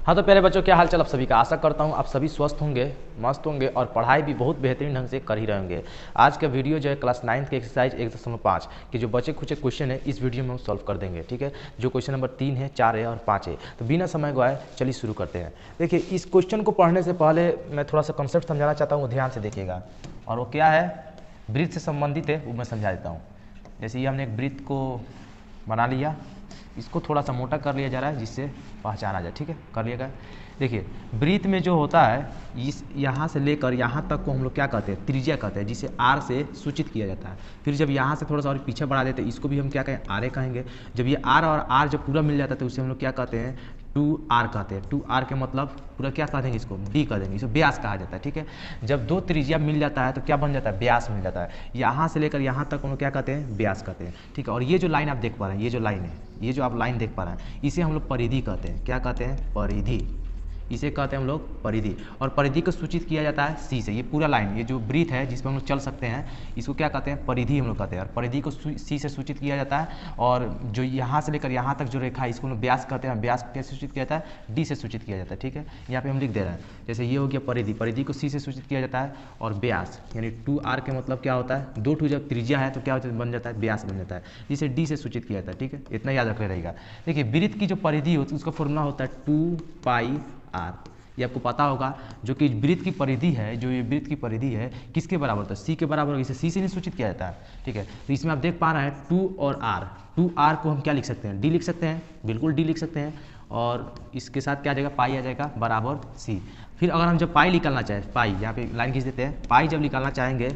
हाँ तो प्यारे बच्चों, क्या हाल चाल आप सभी का। आशा करता हूँ आप सभी स्वस्थ होंगे, मस्त होंगे और पढ़ाई भी बहुत बेहतरीन ढंग से कर ही रहेंगे। आज का वीडियो जो है क्लास 9 के एक्सरसाइज 1.5 के जो बचे कुछ क्वेश्चन है इस वीडियो में हम सॉल्व कर देंगे। ठीक है, जो क्वेश्चन नंबर 3 है, 4 है और 5 है। तो बिना समय गवाए चलिए शुरू करते हैं। देखिए, इस क्वेश्चन को पढ़ने से पहले मैं थोड़ा सा कंसेप्ट समझाना चाहता हूँ, ध्यान से देखिएगा। और वो क्या है, वृत्त से संबंधित है, वो मैं समझा देता हूँ। जैसे ये हमने एक वृत्त को बना लिया, इसको थोड़ा सा मोटा कर लिया जा रहा है जिससे पहचान आ जाए। ठीक है, कर लिएगा। देखिए, वृत्त में जो होता है इस यहाँ से लेकर यहाँ तक को हम लोग क्या कहते हैं, त्रिज्या कहते हैं, जिसे आर से सूचित किया जाता है। फिर जब यहाँ से थोड़ा सा और पीछे बढ़ा देते हैं, इसको भी हम क्या कहें, आर ए कहेंगे। जब ये आर और आर जब पूरा मिल जाता है तो उसे हम लोग क्या कहते हैं, 2r कहते हैं। 2r के मतलब पूरा क्या कह देंगे, इसको d कह देंगे, इसे व्यास कहा जाता है। ठीक है, जब दो त्रिज्या मिल जाता है तो क्या बन जाता है, व्यास मिल जाता है। यहाँ से लेकर यहाँ तक हम लोग क्या कहते हैं, व्यास कहते हैं। ठीक है, और ये जो लाइन आप देख पा रहे हैं, ये जो लाइन है, ये जो आप लाइन देख पा रहे हैं, इसे हम लोग परिधि कहते हैं। क्या कहते हैं, परिधि, इसे कहते हैं हम लोग परिधि। और परिधि को सूचित किया जाता है सी से। ये पूरा लाइन, ये जो वृत्त है जिसमें हम लोग चल सकते हैं, इसको क्या कहते हैं, परिधि हम लोग कहते हैं। और परिधि को सी से सूचित किया जाता है। और जो यहाँ से लेकर यहाँ तक जो रेखा है इसको हम लोग व्यास कहते हैं। व्यास कैसे सूचित किया जाता है, डी से सूचित किया जाता है। ठीक है, यहाँ पे हम लिख दे रहे हैं, जैसे ये हो गया परिधि, परिधि को सी से सूचित किया जाता है। और व्यास यानी 2r के मतलब क्या होता है, 2 जब त्रिज्या है तो क्या होता है, बन जाता है व्यास बन जाता है, जिसे डी से सूचित किया जाता है। ठीक है, इतना याद रखना रहेगा। देखिए, वृत्त की जो परिधि होती है उसका फॉर्मूला होता है 2πr। ये आपको पता होगा। जो कि वृत्त की परिधि है, जो ये वृत्त की परिधि है किसके बराबर होता है, सी के बराबर। इसे सी से नहीं सूचित किया जाता है। ठीक है, तो इसमें आप देख पा रहे हैं 2 और r, 2r को हम क्या लिख सकते हैं, डी लिख सकते हैं, बिल्कुल डी लिख सकते हैं। और इसके साथ क्या आ जाएगा, पाई आ जाएगा बराबर सी। फिर अगर हम जब पाई निकालना चाहें, पाई यहाँ पे लाइन खींच देते हैं, पाई जब निकालना चाहेंगे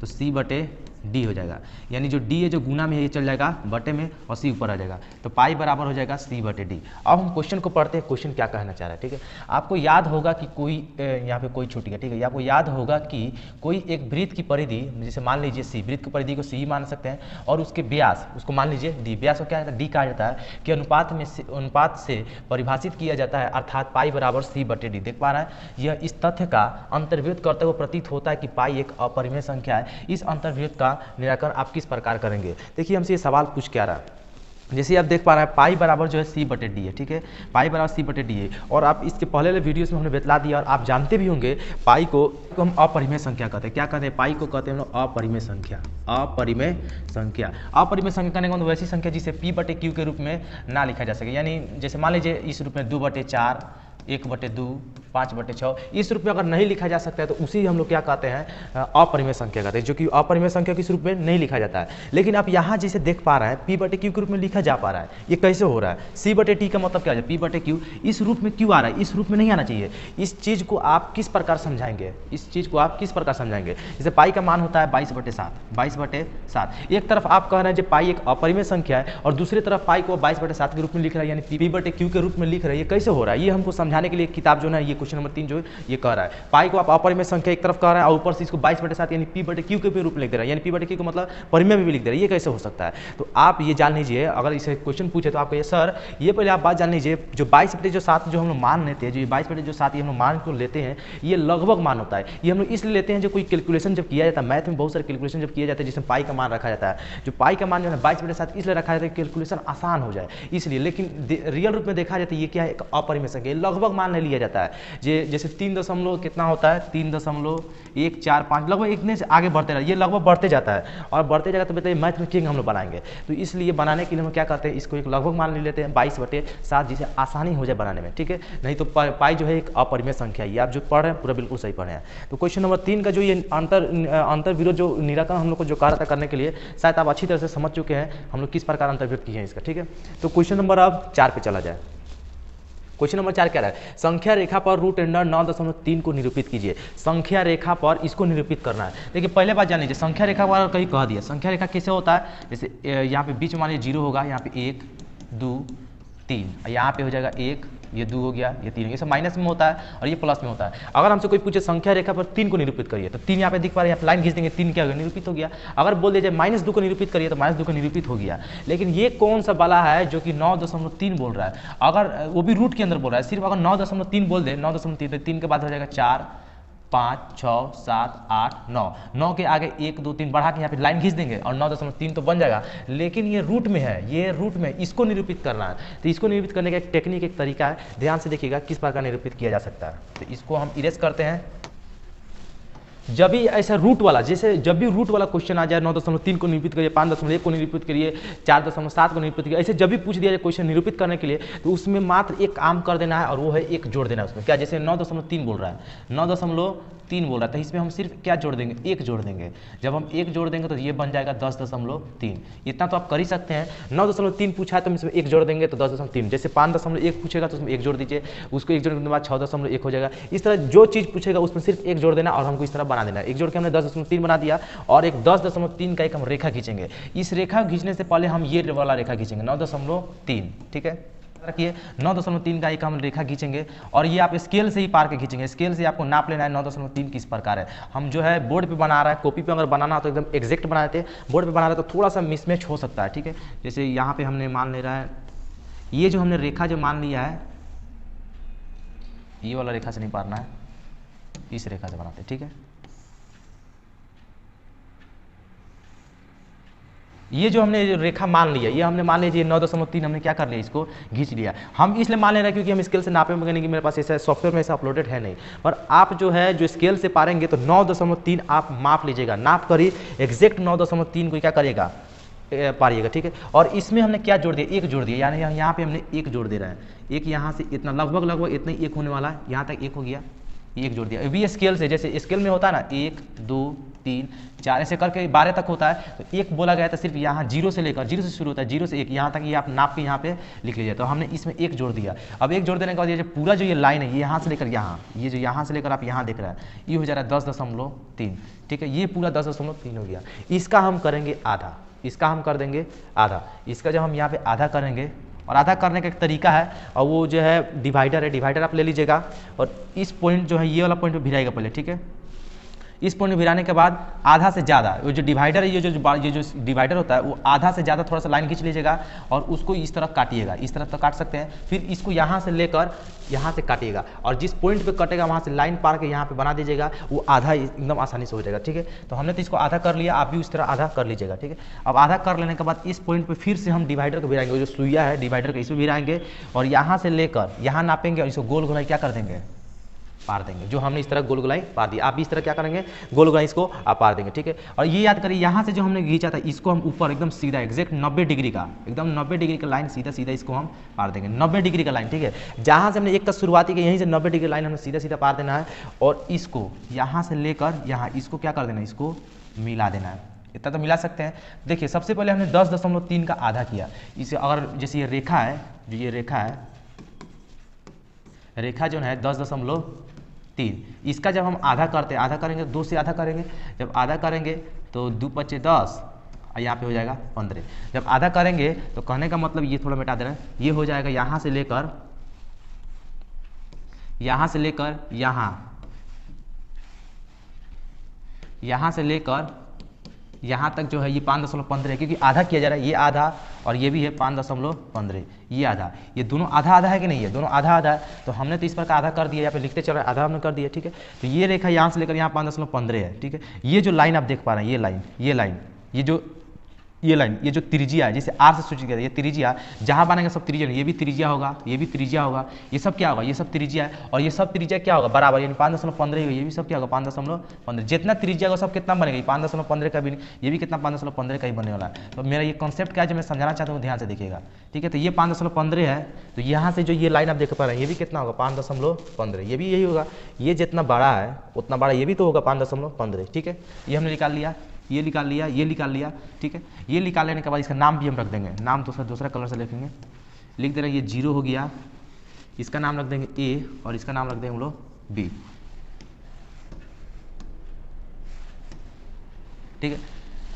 तो सी बटे डी हो जाएगा। यानी जो डी है जो गुना में है ये चल जाएगा बटे में और सी ऊपर आ जाएगा, तो पाई बराबर हो जाएगा सी बटे डी। अब हम क्वेश्चन को पढ़ते हैं, क्वेश्चन क्या कहना चाह रहा है। ठीक है, आपको याद होगा कि कोई यहाँ पे कोई छूट गया। ठीक है, आपको याद होगा कि कोई एक वृत्त की परिधि, जैसे मान लीजिए सी, वृत्त की परिधि को सी ही मान सकते हैं, और उसके व्यास उसको मान लीजिए डी। व्यास को क्या कहता है, डी कहा जाता है कि अनुपात से परिभाषित किया जाता है, अर्थात पाई बराबर सी बटे डी। देख पा रहा है, यह इस तथ्य का अंतर्व्युक्त करते हुए प्रतीत होता है कि पाई एक अपरिमेय संख्या है। इस अंतर्व्युक्त का निराकरण आप किस प्रकार करेंगे। देखिए, हमसे ये सवाल पूछ क्या रहा है। जैसे आप देख पा रहे हैं, पाई बराबर जो है सी बटे डी है। ठीक है, पाई बराबर सी बटे डी है। और आप इसके पहले वाले वीडियोस में हमने बतला दिया, और आप जानते भी होंगे पाई को हम अपरिमेय संख्या कहते हैं। क्या कहते हैं, पाई को कहते हैं हम लोग अपरिमेय संख्या। अपरिमेय संख्या, अपरिमेय संख्या कहने का मतलब वैसी संख्या जिसे पी बटे क्यू के रूप में ना लिखा जा सके। यानी जैसे मान लीजिए इस रूप में 2/4, 1/2, 5/6, इस रूप में अगर नहीं लिखा जा सकता है तो उसी हम लोग क्या कहते हैं, अपरिमेय संख्या कहते हैं। जो कि अपरिमेय संख्या किस रूप में नहीं लिखा जाता है। लेकिन आप यहाँ जैसे देख पा रहे हैं पी बटे क्यू के रूप में लिखा जा पा रहा है। ये कैसे हो रहा है, सी बटे टी का मतलब क्या है, पी बटे क्यू इस रूप में क्यों आ रहा है, इस रूप में नहीं आना चाहिए। इस चीज़ को आप किस प्रकार समझाएंगे, इस चीज़ को आप किस प्रकार समझाएंगे। जैसे पाई का मान होता है 22/7, 22/7। एक तरफ आप कह रहे हैं जो पाई एक अपरिमेय संख्या है, और दूसरी तरफ पाई को 22/7 के रूप में लिख रहा है, यानी पी बटे क्यू के रूप में लिख रहा है। ये कैसे हो रहा है, ये हमको समझाने के लिए किताब जो है, ये क्वेश्चन नंबर 3 जो है ये कह रहा है, पाई को आप अपरिमेय संख्या एक तरफ कह रहा है, और ऊपर से इसको 22/7 यानी पी बटे क्यू के भी रूप में लिख दे रहा है, यानी पी बटे क्यू का मतलब परिमेय में भी लिख दे रहा है। ये कैसे हो सकता है, तो आप ये जान लीजिए। अगर इसे क्वेश्चन पूछे तो आप कहिए सर ये पहले आप बात जान लीजिए, जो 22/7 जो हम लोग मान लेते हैं, जो 22/7 ये हम लोग मान को लेते हैं, ये लगभग मान होता है। ये हम लोग इसलिए लेते हैं जो कोई कैलकुलेशन जब किया जाता है, मैथ में बहुत सारे कैलकुलेशन जब किया जाता है जिसमें पाई का मान रखा जाता है। जो पाई का मान जो है 22/7 इसलिए रखा जाता है कैलकुलेशन आसान हो जाए इसलिए। लेकिन रियल रूप में देखा जाता है ये क्या है, एक अपरिमेय संख्या, लगभग मान नहीं लिया जाता है। जैसे 3 दशमलव कितना होता है, 3.145 लगभग इतने से आगे बढ़ते रहा, ये लगभग बढ़ते जाता है, और बढ़ते जाएगा तो बताइए मैथ में किंग हम लोग बनाएंगे। तो इसलिए बनाने के लिए हम क्या करते हैं, इसको एक लगभग मान ले लेते हैं 22/7, जिसे आसानी हो जाए बनाने में। ठीक है, नहीं तो पाई जो है एक अपरिमेय संख्या। ये आप जो पढ़ रहे हैं पूरा बिल्कुल सही पढ़ रहे हैं। तो क्वेश्चन नंबर 3 का जो ये अंतर विरोध जो निराकरण हम लोग को जो कहा था करने के लिए, शायद आप अच्छी तरह से समझ चुके हैं हम लोग किस प्रकार अंतर्व्युक्त किए हैं इसका। ठीक है, तो क्वेश्चन नंबर अब 4 पे चला जाए। क्वेश्चन नंबर 4 क्या रहा है, संख्या रेखा पर रूट अंडर 9.3 को निरूपित कीजिए। संख्या रेखा पर इसको निरूपित करना है। देखिए, पहले बात जान लीजिए, संख्या रेखा पर कहीं कह दिया, संख्या रेखा कैसे होता है, जैसे यहाँ पे बीच में मान लीजिए 0 होगा, यहाँ पे 1 2 3, यहाँ पे हो जाएगा 1, ये 2 हो गया, ये 3, ये सब माइनस में होता है और ये प्लस में होता है। अगर हमसे कोई पूछे संख्या रेखा पर 3 को निरूपित करिए, तो 3 यहाँ पे दिख पा रहा है, यहाँ पे लाइन खींच देंगे, 3 क्या हो गया, निरूपित हो गया। अगर बोल दीजिए -2 को निरूपित करिए, तो -2 को निरूपित हो गया। लेकिन ये कौन सा वाला है जो कि 9.3 बोल रहा है, अगर वो भी रूट के अंदर बोल रहा है, सिर्फ अगर 9.3 बोल दे, 9.3 तो 3 के बाद हो जाएगा 4 5, 6, 7, 8, 9, 9 के आगे 1, 2, 3 बढ़ा के यहाँ पे लाइन खींच देंगे और 9.3 तो बन जाएगा। लेकिन ये रूट में है, ये रूट में, इसको निरूपित करना है। तो इसको निरूपित करने का एक टेक्निक, एक तरीका है, ध्यान से देखिएगा किस प्रकार निरूपित किया जा सकता है। तो इसको हम इरेज करते हैं। जब भी ऐसा रूट वाला, जैसे जब भी रूट वाला क्वेश्चन आ जाए, 9.3 को निरूपित करिए, 5.1 को निरूपित करिए, 4.7 को निरूपित करिए, ऐसे जब भी पूछ दिया जाए क्वेश्चन निरूपित करने के लिए, तो उसमें मात्र एक काम कर देना है और वो है एक जोड़ देना है उसमें। क्या, जैसे 9.3 बोल रहा है, 9.3 बोल रहा है, तो इसमें हम सिर्फ क्या जोड़ देंगे, एक जोड़ देंगे। जब हम एक जोड़ देंगे तो ये बन जाएगा 10.3। इतना तो आप कर ही सकते हैं। 9.3 पूछा है तो हम इसमें एक जोड़ देंगे तो 10.3। जैसे 5.1 पूछेगा तो उसमें एक जोड़ दीजिए, उसको एक जोड़ने के बाद 6.1 हो जाएगा। इस तरह जो चीज़ पूछेगा उसमें सिर्फ एक जोड़ देना और हमको इस तरह बना देना है। एक जोड़ के हमने 10.3 बना दिया और एक 10.3 का एक हम रेखा खींचेंगे। इस रेखा खींचने से पहले हम ये वाला रेखा खींचेंगे 9.3, ठीक है। रखिए 9.3 का एक हम रेखा खींचेंगे और ये आप स्केल से ही पार के खींचेंगे। स्केल से आपको नाप लेना है 9.3 किस प्रकार है। हम जो है बोर्ड पे बना रहा है, कॉपी पे अगर बनाना हो तो एकदम एग्जैक्ट बना देते हैं, बोर्ड पे बना रहे तो थोड़ा सा मिसमैच हो सकता है, ठीक है। जैसे यहाँ पे हमने मान ले रहा है, ये जो हमने रेखा जो मान लिया है, ये वाला रेखा से नहीं पारना है, इस रेखा से बनाते हैं, ठीक है। ये जो हमने रेखा मान लिया, ये हमने मान लिया 9.3 हमने क्या कर लिया, इसको खींच लिया। हम इसलिए मान ले रहे हैं क्योंकि हम स्केल से नापे मगर कि मेरे पास ऐसा सॉफ्टवेयर में ऐसा अपलोडेड है नहीं, पर आप जो है जो स्केल से पारेंगे तो 9.3 आप माप लीजिएगा, नाप कर ही एग्जैक्ट 9.3 को क्या करिएगा, पारिएगा, ठीक है। और इसमें हमने क्या जोड़ दिया, एक जोड़ दिया, यानी यहाँ पे हमने एक जोड़ दे रहा है। एक यहाँ से इतना लगभग इतना ही एक होने वाला है, यहाँ तक एक हो गया, एक जोड़ दिया। अभी स्केल से, जैसे स्केल में होता है ना 1, 2, 3, 4 ऐसे करके 12 तक होता है, तो एक बोला गया था सिर्फ यहाँ 0 से लेकर, 0 से शुरू होता है, 0 से 1 यहाँ तक ये आप नाप के यहाँ पे लिख लीजिए। तो हमने इसमें एक जोड़ दिया। अब एक जोड़ देने के बाद ये जो पूरा जो ये लाइन है, ये यहाँ से लेकर यहाँ, ये जो यहाँ से लेकर आप यहाँ देख रहे हैं, ये हो जा रहा है 10.3, ठीक है। ये पूरा 10.3 हो गया। इसका हम करेंगे आधा, इसका हम कर देंगे आधा। इसका जब हम यहाँ पे आधा करेंगे, और आधा करने का एक तरीका है, और वो जो है डिवाइडर है, डिवाइडर आप ले लीजिएगा और इस पॉइंट जो है ये वाला पॉइंट पे भिराएगा पहले, ठीक है। इस पॉइंट में भिराने के बाद आधा से ज़्यादा, वो जो डिवाइडर है, ये जो डिवाइडर होता है वो आधा से ज़्यादा थोड़ा सा लाइन खींच लीजिएगा और उसको इस तरह काटिएगा, इस तरह तो काट सकते हैं। फिर इसको यहाँ से लेकर यहाँ से काटिएगा और जिस पॉइंट पे कटेगा वहाँ से लाइन पार के यहाँ पे बना दीजिएगा, वो आधा एकदम आसानी से हो जाएगा, ठीक है। तो हमने तो इसको आधा कर लिया, आप भी उस तरह आधा कर लीजिएगा, ठीक है। अब आधा कर लेने के बाद इस पॉइंट पे फिर से हम डिवाइडर को भिराएंगे, जो सुइया है डिवाइडर का इसमें भिराएंगे और यहाँ से लेकर यहाँ नापेंगे और इसको गोल गोलाई क्या कर देंगे, पार देंगे। जो हमने इस तरह गोल गोलाई पार दी, आप भी इस तरह क्या करेंगे, गोल गोलाई इसको आप पार देंगे, ठीक है। और ये याद करिए, यहाँ से जो हमने खींचा था इसको हम ऊपर एकदम सीधा एग्जैक्ट 90 डिग्री का, एकदम 90 डिग्री का लाइन सीधा सीधा इसको हम पार देंगे, 90 डिग्री का लाइन, ठीक है। जहाँ से हमने एक तक शुरुआती की, यहीं से 90 डिग्री लाइन हमने सीधा सीधा पार देना है और इसको यहाँ से लेकर यहाँ इसको क्या कर देना है, इसको मिला देना है। इतना तो मिला सकते हैं। देखिए सबसे पहले हमने 10.3 का आधा किया। इसे अगर जैसे ये रेखा है, जो ये रेखा है, रेखा जो है 10.3, इसका जब हम आधा करते हैं, आधा करेंगे 2 से आधा करेंगे, जब आधा करेंगे तो 2 × 5 = 10, यहाँ पे हो जाएगा 15। जब आधा करेंगे तो कहने का मतलब, ये थोड़ा मिटा दे रहे हैं, ये हो जाएगा यहाँ से लेकर यहाँ से लेकर यहाँ से लेकर यहाँ तक जो है ये 5.15 है, क्योंकि आधा किया जा रहा है, ये आधा और ये भी है 5.15, ये आधा, ये दोनों आधा आधा है कि नहीं है, दोनों आधा आधा है। तो हमने तो इस पर का आधा कर दिया, यहाँ पे लिखते चल रहा है, आधा हमने कर दिया, ठीक है। तो ये रेखा यहाँ से लेकर यहाँ 5.15 है, ठीक है। ये जो लाइन आप देख पा रहे हैं, ये लाइन, ये जो त्रिज्या है, जैसे आर से सूचित किया, ये त्रिज्या जहाँ बनेगा सब त्रिज्या, ये भी त्रिज्या होगा, ये भी त्रिज्या होगा, ये सब क्या होगा, ये सब त्रिज्या है और ये सब त्रिज्या क्या होगा, बराबर, यानी 5.15 होगा, ये भी सब क्या होगा 5.15। जितना त्रिज्या होगा सब कितना बनेगा, 5.15 का भी नहीं, ये भी कितना 5.15 का ही बनने वाला है। तो मेरा ये कॉन्सेप्ट क्या है जो मैं समझाना चाहता हूँ, ध्यान से देखिएगा, ठीक है। तो ये 5.15 है, तो यहाँ से जो ये लाइन आप देख पा रहे हैं, ये भी कितना होगा 5.15, ये भी यही होगा। ये जितना बड़ा है उतना बड़ा ये भी तो होगा 5.15, ठीक है। ये हमने निकाल लिया, ये निकाल लिया, ये निकाल लिया, ठीक है। ये निकाल लेने के बाद इसका नाम भी हम रख देंगे, नाम दूसरा कलर से लिखेंगे, लिख दे रहे हैं, ये 0 हो गया, इसका नाम रख देंगे A और इसका नाम रख देंगे हम लोग B, ठीक है।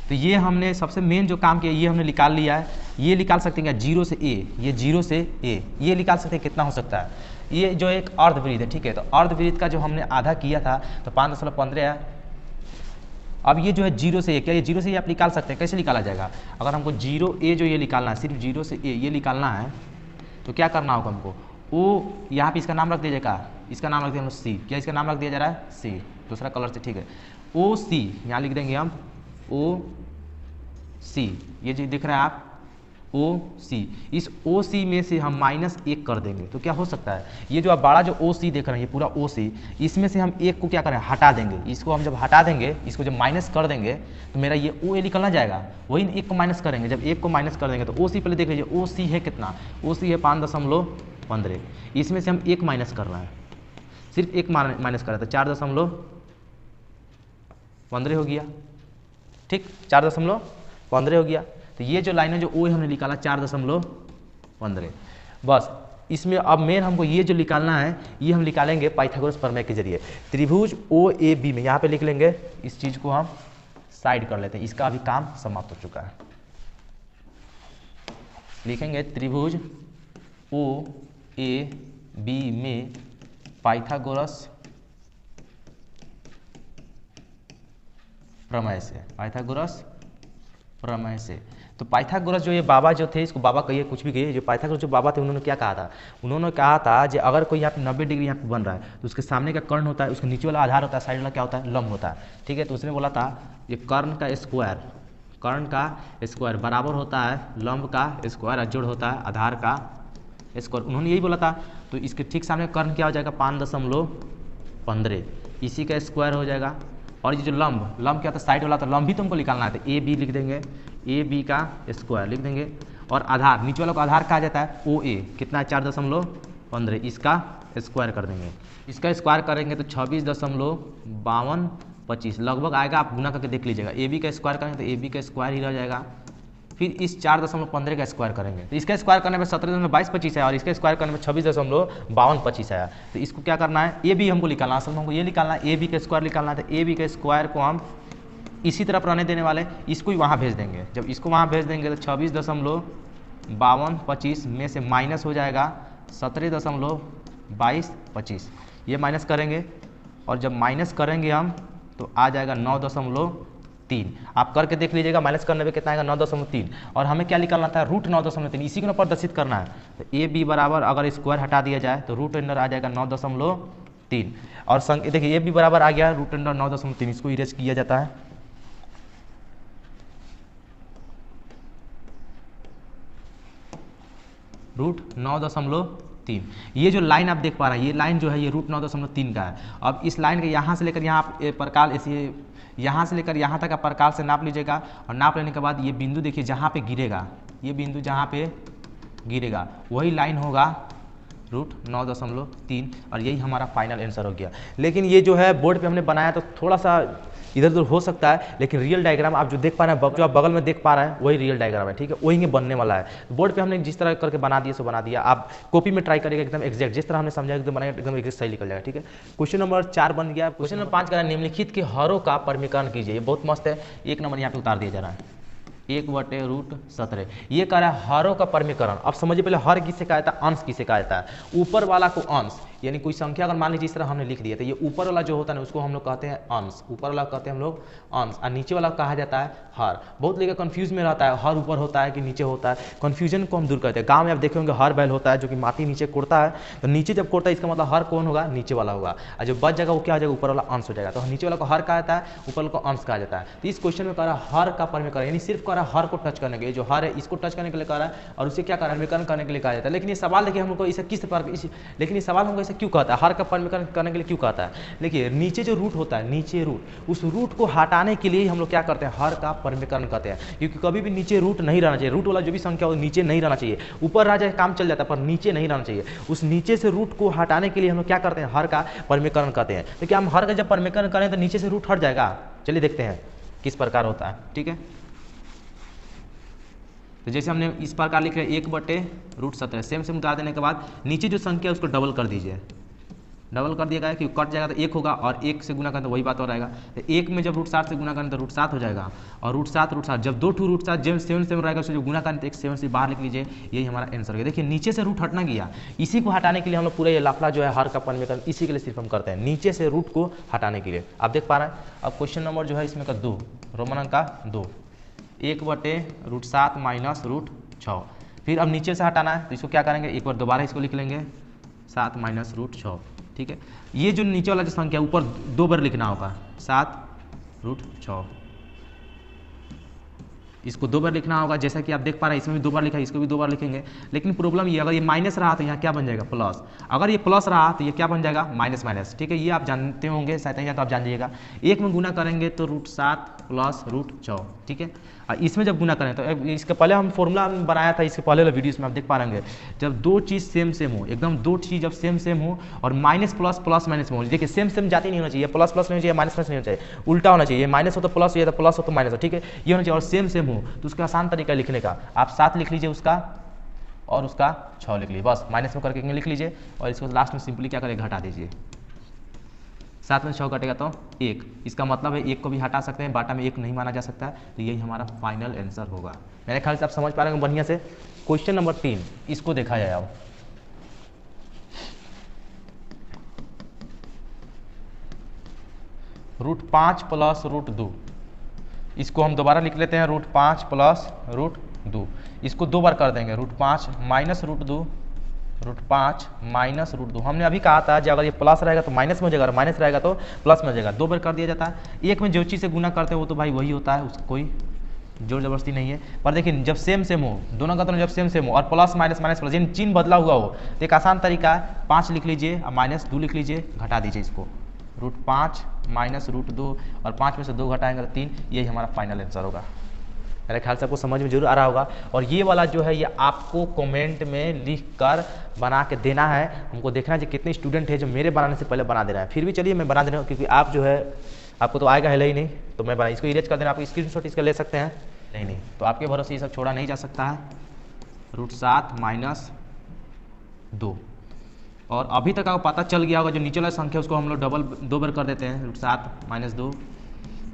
तो ये हमने सबसे मेन जो काम किया, ये हमने निकाल लिया है। ये निकाल सकते हैं 0 से A, ये 0 से A, ये निकाल सकते हैं कितना हो सकता है। ये जो एक अर्धवृत्त है, ठीक है। तो अर्धवृत्त का जो हमने आधा किया था तो 5.15 है। अब ये जो है 0 से A, क्या ये 0 से A आप निकाल सकते हैं, कैसे निकाला जाएगा। अगर हमको 0A जो ये निकालना है, सिर्फ 0 से A ये निकालना है, तो क्या करना होगा हमको, O यहाँ पे इसका नाम रख दीजिएगा, इसका नाम रख दिया C, क्या इसका नाम रख दिया जा रहा है C, दूसरा कलर से, ठीक है। ओ सी यहाँ लिख देंगे हम, ओ सी, ये जो दिख रहा है आप ओ सी, इस ओ सी में से हम -1 कर देंगे तो क्या हो सकता है, ये जो आप बड़ा जो ओ सी देख रहे हैं ये पूरा ओ सी, इसमें से हम 1 को क्या करें, हटा देंगे। इसको हम जब हटा देंगे, इसको जब माइनस कर देंगे तो मेरा ये ओ ए निकलना जाएगा, वही 1 को माइनस करेंगे। जब 1 को माइनस कर देंगे तो ओ सी पहले देख लीजिए, ओ सी है कितना, ओ सी है 5.15, इसमें से हम 1 माइनस कर रहे हैं, सिर्फ 1 माइनस कर रहे हैं तो 4.15 हो गया, ठीक, 4.15 हो गया। तो ये जो लाइन है जो ओ हमने निकाला 4.15, बस इसमें अब मेन हमको ये जो निकालना है ये हम निकालेंगे पाइथागोरस प्रमेय के जरिए। त्रिभुज ओ ए बी में यहाँ पे लिख लेंगे, इस चीज को हम साइड कर लेते हैं, इसका अभी काम समाप्त हो चुका है। लिखेंगे त्रिभुज ओ ए बी में पाइथागोरस प्रमेय से, पाइथागोरस प्रमेय से। तो पाइथागोरस जो ये बाबा जो थे, इसको बाबा कहिए कुछ भी कहिए, जो पाइथागोरस जो बाबा थे उन्होंने क्या कहा था, उन्होंने कहा था कि अगर कोई यहाँ पे 90 डिग्री यहाँ पे बन रहा है तो उसके सामने का कर्ण होता है, उसके नीचे वाला आधार होता है, साइड वाला क्या होता है, लंब होता है, ठीक है। तो उसने बोला था ये कर्ण का स्क्वायर बराबर होता है लंब का स्क्वायर, जोड़ होता है आधार का स्क्वायर, उन्होंने यही बोला था। तो इसके ठीक सामने कर्ण क्या हो जाएगा, 5.15, इसी का स्क्वायर हो जाएगा। और ये जो लंब क्या था, साइड वाला, तो लंब भी तुमको निकालना है, तो ए बी लिख देंगे, ए बी का स्क्वायर लिख देंगे। और आधार, नीचे वाला को आधार कहा जाता है ओ ए, कितना है 4.15, इसका स्क्वायर कर देंगे। इसका स्क्वायर करेंगे तो 26.5225 लगभग आएगा, आप गुना करके देख लीजिएगा। ए बी का स्क्वायर करेंगे तो ए बी का स्क्वायर ही रह जाएगा, फिर इस 4.15 का स्क्वायर करेंगे तो इसका स्क्वायर करने में 17.2225 है, और इसका स्क्वायर करने में 26.5225 आया। तो इसको क्या करना है, ए बी हमको निकालना है, असल में हमको ये निकालना है, ए बी का स्क्वायर निकालना है। तो ए बी के स्क्वायर को हम इसी तरफ रहने देने वाले, इसको ही वहाँ भेज देंगे। जब इसको वहाँ भेज देंगे तो 26.5225 में से माइनस हो जाएगा 17.2225, ये माइनस करेंगे, और जब माइनस करेंगे हम तो आ जाएगा 9.3। आप करके देख लीजिएगा, माइनस करने में कितना आएगा 9.3, और हमें क्या निकालना था, रूट 9.3, इसी को ना प्रदर्शित करना है। तो ए बी बराबर अगर स्क्वायर हटा दिया जाए तो रूट अंडर आ जाएगा 9.3, और देखिए ए बी बराबर आ गया रूट अंडर 9.3, इसको इरेज किया जाता है। रूट 9.3, ये जो लाइन आप देख पा रहे हैं, ये लाइन जो है ये रूट 9.3 का है। अब इस लाइन के यहाँ से लेकर यहाँ आप प्रकाल ऐसे यहाँ से लेकर यहाँ तक आप प्रकाल से नाप लीजिएगा, और नाप लेने के बाद ये बिंदु देखिए जहाँ पे गिरेगा, ये बिंदु जहाँ पे गिरेगा वही लाइन होगा रूट 9.3, और यही हमारा फाइनल आंसर हो गया। लेकिन ये जो है बोर्ड पे हमने बनाया तो थोड़ा सा इधर उधर हो सकता है, लेकिन रियल डायग्राम आप जो देख पा रहे हैं, जो आप बगल में देख पा रहे हैं वही रियल डायग्राम है, ठीक है, वही बनने वाला है। बोर्ड पे हमने जिस तरह करके बना दिया सो बना दिया, आप कॉपी में ट्राई करिएगा एकदम एक्जैक्ट जिस तरह हमने समझाया एकदम बनाएगा, एकदम एग्जैक्ट सही निकल जाएगा, ठीक है। क्वेश्चन नंबर 4 बन गया। क्वेश्चन नंबर 5 का निम्नलिखित के हरों का परमीकरण कीजिए, ये बहुत मस्त है। 1 नंबर यहाँ पे उतार दिया जा रहा है, 1/√17, ये कह रहा है हरों का परमीकरण। अब समझिए पहले हर किसे कहा जाता है, अंश किसे कहा जाता है। ऊपर वाला को अंश, यानी कोई संख्या अगर मान लीजिए इस तरह हमने लिख दिया तो ये ऊपर वाला जो होता है ना उसको हम लोग कहते हैं अंश, ऊपर वाला कहते हैं हम लोग अंश, और नीचे वाला कहा जाता है हर। बहुत लोग कंफ्यूज में रहता है, हर ऊपर होता है कि नीचे होता है, कंफ्यूजन को हम दूर करते हैं। गाँव में आप देखे होंगे हर बैल होता है जो कि माटी नीचे कोड़ता है, तो नीचे जब कोड़ता है इसका मतलब हर कौन होगा, नीचे वाला होगा, और जो बच जाएगा वो क्या हो जाएगा, ऊपर वाला अंश हो जाएगा। तो नीचे वाला को हर कहा जाता है, ऊपर वाला को अंश कहा जाता है। तो इस क्वेश्चन में कह रहा है हर का परमीकरण, यानी सिर्फ कह रहा है हर को टच करने के लिए, जो हर है इसको टच करने के लिए कह रहा है, और उसे क्या परमीकरण करने के लिए कहा जाता है। लेकिन ये सवाल देखिए हमको इसे किस प्रकार, लेकिन ये सवाल हमको इसे क्यों कहता है, हर का परमीकरण करने के लिए क्यों कहता है। देखिए नीचे जो रूट होता है, नीचे रूट, उस रूट को हटाने के लिए हम लोग क्या करते हैं, हर का परमीकरण कहते हैं। क्योंकि कभी भी नीचे रूट नहीं रहना चाहिए, रूट वाला जो भी संख्या हो नीचे नहीं रहना चाहिए, ऊपर रह जाए काम चल जाता है पर नीचे नहीं रहना चाहिए। उस नीचे से रूट को हटाने के लिए हम लोग क्या करते हैं, हर का परमीकरण कहते हैं। तो क्या हम हर का जब परमीकरण करें तो नीचे से रूट हट जाएगा, चलिए देखते हैं किस प्रकार होता है, ठीक है। तो जैसे हमने इस प्रकार लिख रहे हैं 1/√17, सेम उतार देने के बाद नीचे जो संख्या है उसको डबल कर दीजिए, डबल कर दिया गया कि कट जाएगा तो 1 होगा, और 1 से गुना करें तो वही बात हो रहेगा। तो 1 में जब √7 से गुना करें तो √7 हो जाएगा, और √7 जब 2 √7 जब 7 रहेगा उससे जो गुना करें तो एक 7 से बाहर लिख लीजिए, यही हमारा आंसर है। देखिए नीचे से रूट हटना गया, इसी को हटाने के लिए हम लोग पूरा ये लाफड़ा जो है हर का परमीकरण इसी के लिए सिर्फ हम करते हैं, नीचे से रूट को हटाने के लिए। आप देख पा रहे हैं। अब क्वेश्चन नंबर जो है इसमें का 2, रोमन अंक का 2, 1/√7 - √6। फिर अब नीचे से हटाना है तो इसको क्या करेंगे, एक बार दोबारा इसको लिख लेंगे 7 माइनस रूट 6। ठीक है, ये जो नीचे वाला जो संख्या ऊपर 2 बार लिखना होगा, 7 रूट 6, इसको 2 बार लिखना होगा। जैसा कि आप देख पा रहे हैं इसमें भी 2 बार लिखा है, इसको भी 2 बार लिखेंगे। लेकिन प्रॉब्लम ये, अगर ये माइनस रहा तो यहाँ क्या बन जाएगा, प्लस। अगर ये प्लस रहा तो ये क्या बन जाएगा, माइनस माइनस। ठीक है, ये आप जानते होंगे शायद, या तो आप जान जाइएगा। एक में गुना करेंगे तो रूट 7 प्लस रूट 6। ठीक है, इसमें जब गुना करें तो इसके पहले हम फॉर्मूला बनाया था, इसके पहले वाले वीडियोस में आप देख पा रहे जब दो चीज़ सेम सेम हो, एकदम दो चीज़ जब सेम सेम हो और माइनस प्लस प्लस माइनस में हो, देखिए सेम सेम जाती नहीं होना चाहिए, प्लस प्लस नहीं होना चाहिए, माइनस माइनस नहीं होना चाहिए, उल्टा होना चाहिए। माइनस हो तो प्लस हो, या तो प्लस हो तो माइनस हो। ठीक है, ये होना चाहिए। और सेम सेम हो तो उसका आसान तरीका लिखने का, आप 7 लिख लीजिए उसका, और उसका 6 लिख लीजिए, बस माइनस में करके लिख लीजिए। और इसको लास्ट में सिंपली क्या करें, घटा दीजिए। 7 में 6 कटेगा तो 1, इसका मतलब है 1 को भी हटा सकते हैं, बाटा में 1 नहीं माना जा सकता। तो यही हमारा फाइनल आंसर होगा। मेरे ख्याल से आप समझ पा रहे हैं बढ़िया से। क्वेश्चन नंबर 3, इसको देखा जाए अब। रूट 5 प्लस रूट 2, इसको हम दोबारा लिख लेते हैं, रूट 5 प्लस रूट 2। इसको 2 बार कर देंगे, root 5 minus root 2, root 5 minus root 2। हमने अभी कहा था कि अगर ये प्लस रहेगा तो माइनस में हो जाएगा, और माइनस रहेगा तो प्लस में हो जाएगा। 2 बार कर दिया जाता है। एक में जो चीज़ से गुना करते हैं वो तो भाई वही होता है, उसको कोई जोर जबरदस्ती नहीं है। पर देखिए जब सेम सेम हो, दोनों का दोनों जब सेम सेम हो और प्लस माइनस माइनस प्लस, यानी चिन्ह बदला हुआ हो, तो एक आसान तरीका है, 5 लिख लीजिए और माइनस 2 लिख लीजिए, घटा दीजिए इसको। रूट 5 माइनस रूट 2, और 5 में से 2 घटाएंगे तो 3। यही हमारा फाइनल आंसर होगा। मेरे ख्याल से आपको समझ में जरूर आ रहा होगा। और ये वाला जो है ये आपको कमेंट में लिख कर बना के देना है। हमको देखना है कि कितने स्टूडेंट है जो मेरे बनाने से पहले बना दे रहा है। फिर भी चलिए मैं बना दे रहा हूँ, क्योंकि आप जो है आपको तो आएगा है ही नहीं, तो मैं बना, इसको इरेज कर देना। आप स्क्रीनशॉट इसका ले सकते हैं, नहीं तो आपके भरोसे ये सब छोड़ा नहीं जा सकता है। रूट 7 माइनस 2, और अभी तक आपको पता चल गया होगा जो नीचे वाला संख्या उसको हम लोग डबल 2 बार कर देते हैं। Root 7 minus 2,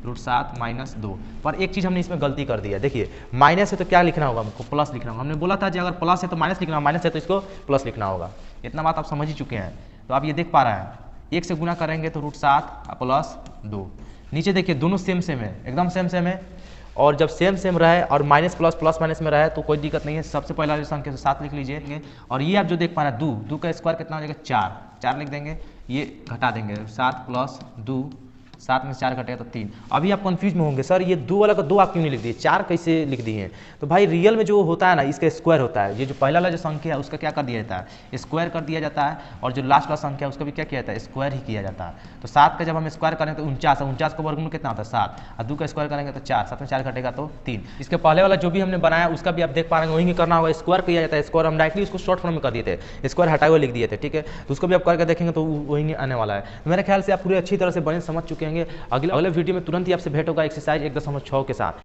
root 7 minus 2। पर एक चीज़ हमने इसमें गलती कर दी है। देखिए माइनस है तो क्या लिखना होगा, हमको प्लस लिखना होगा। हमने बोला था कि अगर प्लस है तो माइनस लिखना होगा, माइनस है तो इसको प्लस लिखना होगा। इतना बात आप समझ ही चुके हैं। तो आप ये देख पा रहे हैं, 1 से गुना करेंगे तो रूट 7 प्लस 2। नीचे देखिए दोनों सेम सेम है, एकदम सेम सेम है। और जब सेम सेम रहे और माइनस प्लस प्लस माइनस में रहे तो कोई दिक्कत नहीं है। सबसे पहला जो संख्या है 7 लिख लीजिए। और ये आप जो देख पा रहे हैं 2 का स्क्वायर कितना हो जाएगा, 4 लिख देंगे, ये घटा देंगे। 7 प्लस 2, 7 में 4 घटेगा तो 3। अभी आप कंफ्यूज में होंगे, सर ये 2 वाला का 2 आप क्यों नहीं लिख दिए, 4 कैसे लिख दिए हैं। तो भाई रियल में जो होता है ना, इसका स्क्वायर होता है। ये जो पहला वाला जो संख्या है उसका क्या कर दिया जाता है, स्क्वायर कर दिया जाता है। और जो लास्ट वाला संख्या है उसका भी क्या किया जाता है, स्क्वायर ही किया जाता है। तो 7 का जब हम स्क्वायर करेंगे तो 49 का वर्गमूल कितना होता है 7, और 2 का स्क्वायर करेंगे तो 4, 7 में 4 घटेगा तो 3। इसके पहले वाला जो भी हमने बनाया उसका भी आप देख पा रहे हैं वही करना होगा, स्क्वायर किया जाता है। स्क्वायर हम डायरेक्टली उसको शॉर्ट फॉर्म में कर दिए थे, स्क्वायर हटाए हुए लिख दिए थे। ठीक है, तो उसको भी आप करके देखेंगे तो वही आने वाला है। मेरे ख्याल से आप पूरी अच्छी तरह से बने समझ चुके होंगे। अगले वीडियो में तुरंत ही आपसे भेंट होगा एक्सरसाइज 1.6 के साथ।